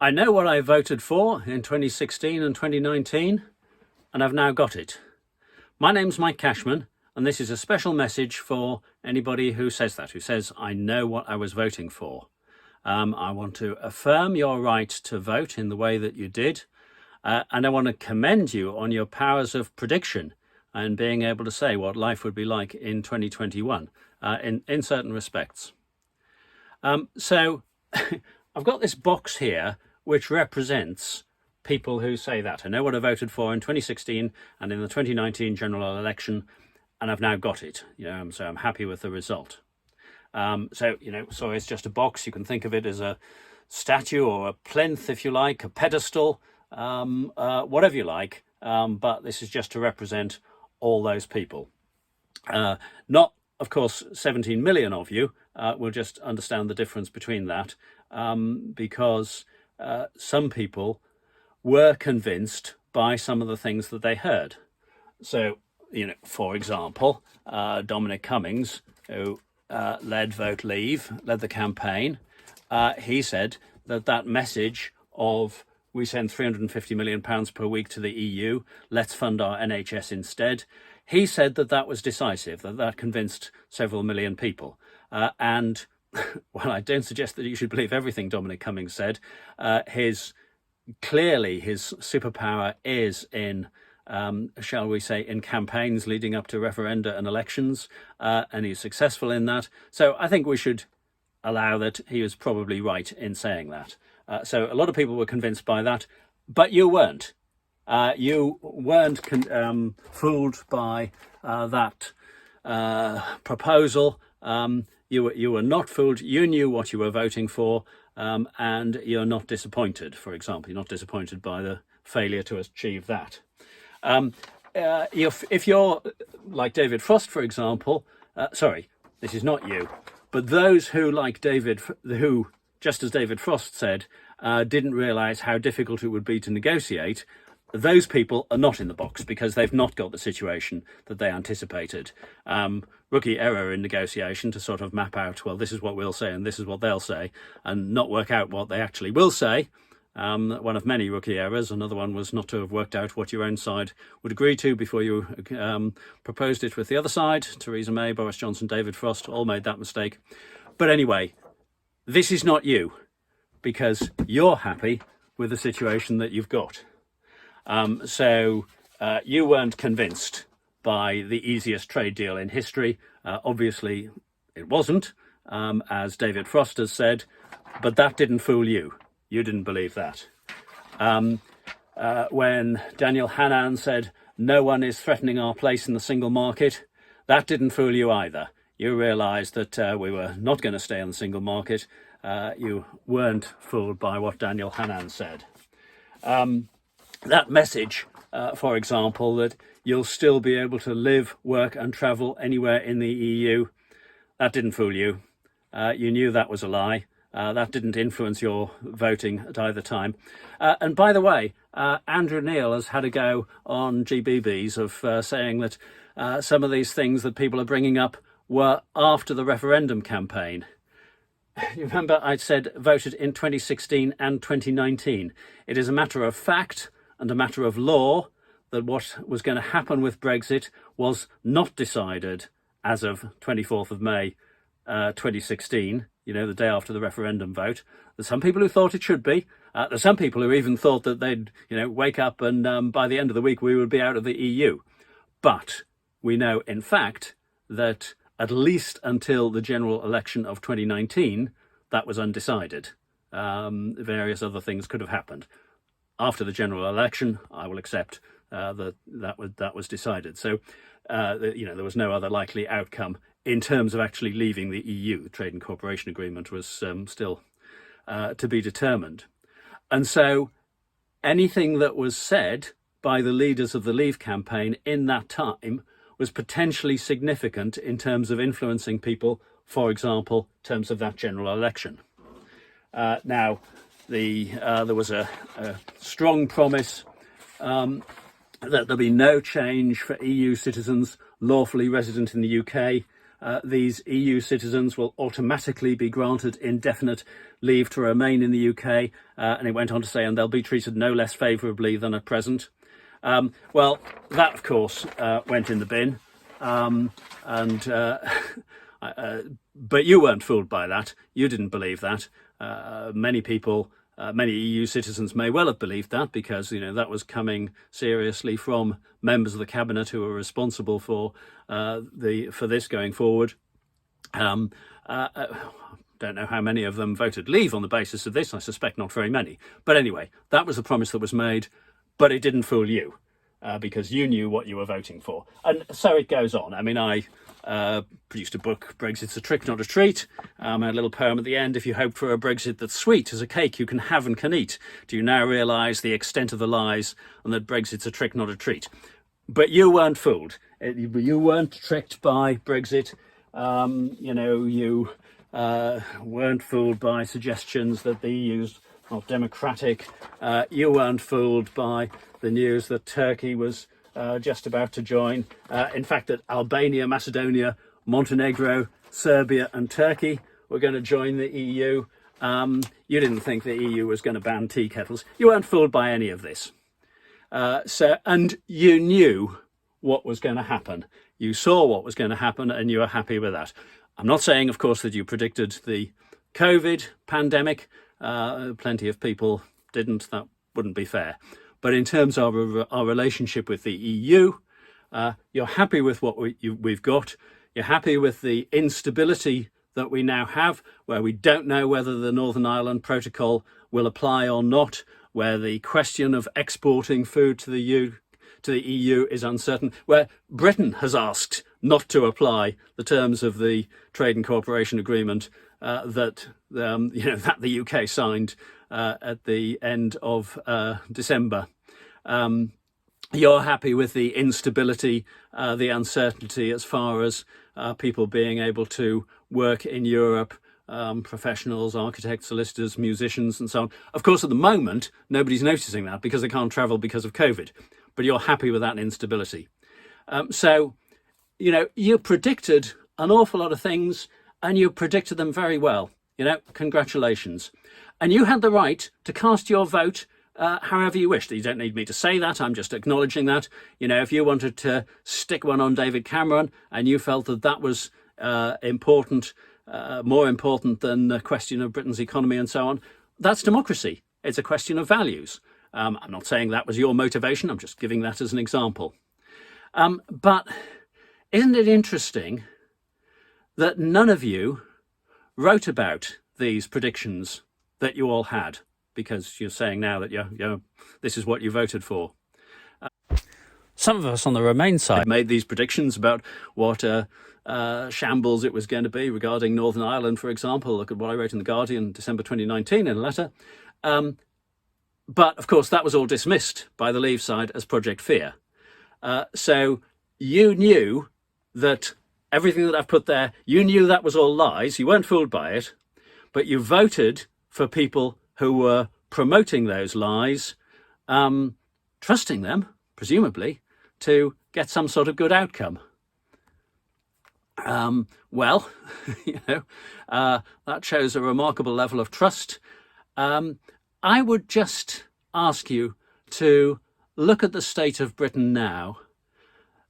I know what I voted for in 2016 and 2019, and I've now got it. My name's Mike Cashman, and this is a special message for anybody who says that, who says, I know what I was voting for. I want to affirm your right to vote in the way that you did, and I want to commend you on your powers of prediction and being able to say what life would be like in 2021 in certain respects. So I've got this box here which represents people who say that. I know what I voted for in 2016 and in the 2019 general election, and I've now got it. So I'm happy with the result. So it's just a box. You can think of it as a statue or a plinth, if you like, a pedestal, whatever you like. But this is just to represent all those people. Not, of course, 17 million of you. Will just understand the difference between that, because some people were convinced by some of the things that they heard. So, for example, Dominic Cummings, who led Vote Leave, led the campaign, he said that message of we send £350 million per week to the EU, let's fund our NHS instead. He said that was decisive, that convinced several million people. And well, I don't suggest that you should believe everything Dominic Cummings said. His superpower is in, shall we say, in campaigns leading up to referenda and elections, and he's successful in that. So I think we should allow that he was probably right in saying that. So a lot of people were convinced by that, but you weren't. You weren't fooled by that proposal. You were not fooled. You knew what you were voting for, and you're not disappointed. For example, you're not disappointed by the failure to achieve that. If you're like David Frost, for example, sorry, this is not you, but those who, like David, who, just as David Frost said, didn't realise how difficult it would be to negotiate, those people are not in the box because they've not got the situation that they anticipated. Rookie error in negotiation to sort of map out, well, this is what we'll say and this is what they'll say, and not work out what they actually will say. One of many rookie errors. Another one was not to have worked out what your own side would agree to before you proposed it with the other side. Theresa May, Boris Johnson, David Frost all made that mistake. But anyway, this is not you, because you're happy with the situation that you've got. So you weren't convinced by the easiest trade deal in history. Obviously, it wasn't, as David Frost has said, but that didn't fool you. You didn't believe that. When Daniel Hannan said, no one is threatening our place in the single market, that didn't fool you either. You realised that we were not going to stay on the single market. You weren't fooled by what Daniel Hannan said. That message, for example, that you'll still be able to live, work and travel anywhere in the EU, that didn't fool you. You knew that was a lie. That didn't influence your voting at either time. And by the way, Andrew Neil has had a go on GBBs of saying that some of these things that people are bringing up were after the referendum campaign. You remember I said voted in 2016 and 2019. It is a matter of fact and a matter of law that what was going to happen with Brexit was not decided as of 24th of May 2016, the day after the referendum vote. There's some people who thought it should be. There's some people who even thought that they'd, wake up and by the end of the week we would be out of the EU. But we know, in fact, that at least until the general election of 2019, that was undecided. Various other things could have happened. After the general election, I will accept that was decided. So, there was no other likely outcome in terms of actually leaving the EU. The Trade and Cooperation Agreement was still to be determined. And so anything that was said by the leaders of the Leave campaign in that time was potentially significant in terms of influencing people, for example, in terms of that general election. Now, there was a strong promise that there'll be no change for EU citizens lawfully resident in the UK these EU citizens will automatically be granted indefinite leave to remain in the UK. And it went on to say, and they'll be treated no less favourably than at present. Well, that, of course, went in the bin. But you weren't fooled by that. You didn't believe that. Many people, many EU citizens may well have believed that, because that was coming seriously from members of the cabinet who were responsible for this going forward. Don't know how many of them voted leave on the basis of this. I suspect not very many. But anyway, that was the promise that was made, but it didn't fool you. Because you knew what you were voting for. And so it goes on. I mean, I produced a book, Brexit's a Trick, Not a Treat. A little poem at the end: if you hope for a Brexit that's sweet as a cake you can have and can eat, do you now realise the extent of the lies, and that Brexit's a trick, not a treat? But you weren't fooled. You weren't tricked by Brexit. You weren't fooled by suggestions that the EU's not democratic. You weren't fooled by the news that Turkey was just about to join. In fact, that Albania, Macedonia, Montenegro, Serbia and Turkey were going to join the EU. You didn't think the EU was going to ban tea kettles. You weren't fooled by any of this. And you knew what was going to happen. You saw what was going to happen and you were happy with that. I'm not saying, of course, that you predicted the COVID pandemic. Plenty of people didn't. That wouldn't be fair. But in terms of our relationship with the EU, you're happy with what we've got. You're happy with the instability that we now have, where we don't know whether the Northern Ireland Protocol will apply or not, where the question of exporting food to the EU is uncertain, where Britain has asked not to apply the terms of the Trade and Cooperation Agreement that the UK signed at the end of December. You're happy with the instability, the uncertainty as far as people being able to work in Europe, professionals, architects, solicitors, musicians and so on. Of course, at the moment, nobody's noticing that because they can't travel because of COVID, but you're happy with that instability. So, you predicted an awful lot of things and you predicted them very well. Congratulations. And you had the right to cast your vote however you wished. You don't need me to say that. I'm just acknowledging that. If you wanted to stick one on David Cameron and you felt that was important, more important than the question of Britain's economy and so on, that's democracy. It's a question of values. I'm not saying that was your motivation. I'm just giving that as an example. But isn't it interesting that none of you wrote about these predictions that you all had, because you're saying now that this is what you voted for? Some of us on the Remain side made these predictions about what shambles it was going to be regarding Northern Ireland, for example. Look at what I wrote in The Guardian, December 2019, in a letter. But, of course, that was all dismissed by the Leave side as Project Fear. So you knew that everything that I've put there, you knew that was all lies. You weren't fooled by it, but you voted for people who were promoting those lies, trusting them, presumably, to get some sort of good outcome. That shows a remarkable level of trust. I would just ask you to look at the state of Britain now.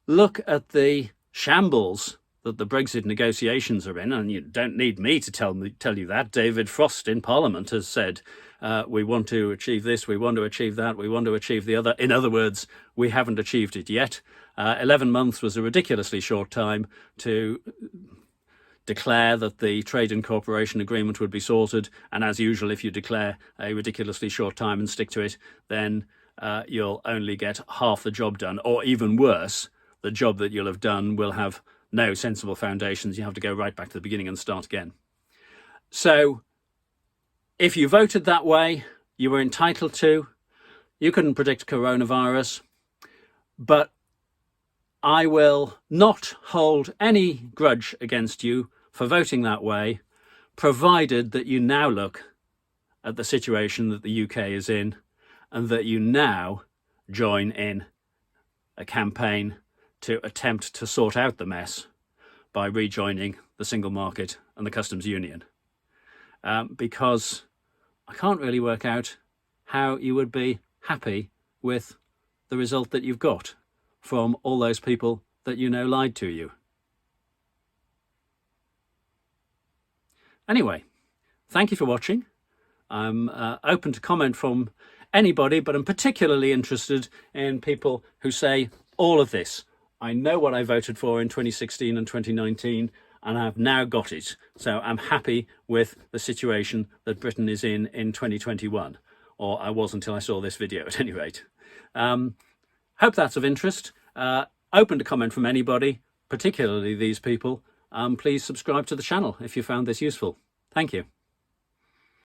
Look at the shambles that the Brexit negotiations are in, and you don't need me to tell you that. David Frost in Parliament has said, we want to achieve this, we want to achieve that, we want to achieve the other. In other words, we haven't achieved it yet. 11 months was a ridiculously short time to declare that the Trade and Cooperation Agreement would be sorted, and as usual, if you declare a ridiculously short time and stick to it, then you'll only get half the job done, or even worse, the job that you'll have done will have no sensible foundations. You have to go right back to the beginning and start again. So if you voted that way, you were entitled to. You couldn't predict coronavirus, but I will not hold any grudge against you for voting that way, provided that you now look at the situation that the UK is in and that you now join in a campaign to attempt to sort out the mess by rejoining the single market and the customs union, because I can't really work out how you would be happy with the result that you've got from all those people that you know lied to you. Anyway, thank you for watching. I'm open to comment from anybody, but I'm particularly interested in people who say all of this. I know what I voted for in 2016 and 2019, and I've now got it. So I'm happy with the situation that Britain is in 2021, or I was until I saw this video at any rate. Hope that's of interest. Open to comment from anybody, particularly these people. Please subscribe to the channel if you found this useful. Thank you.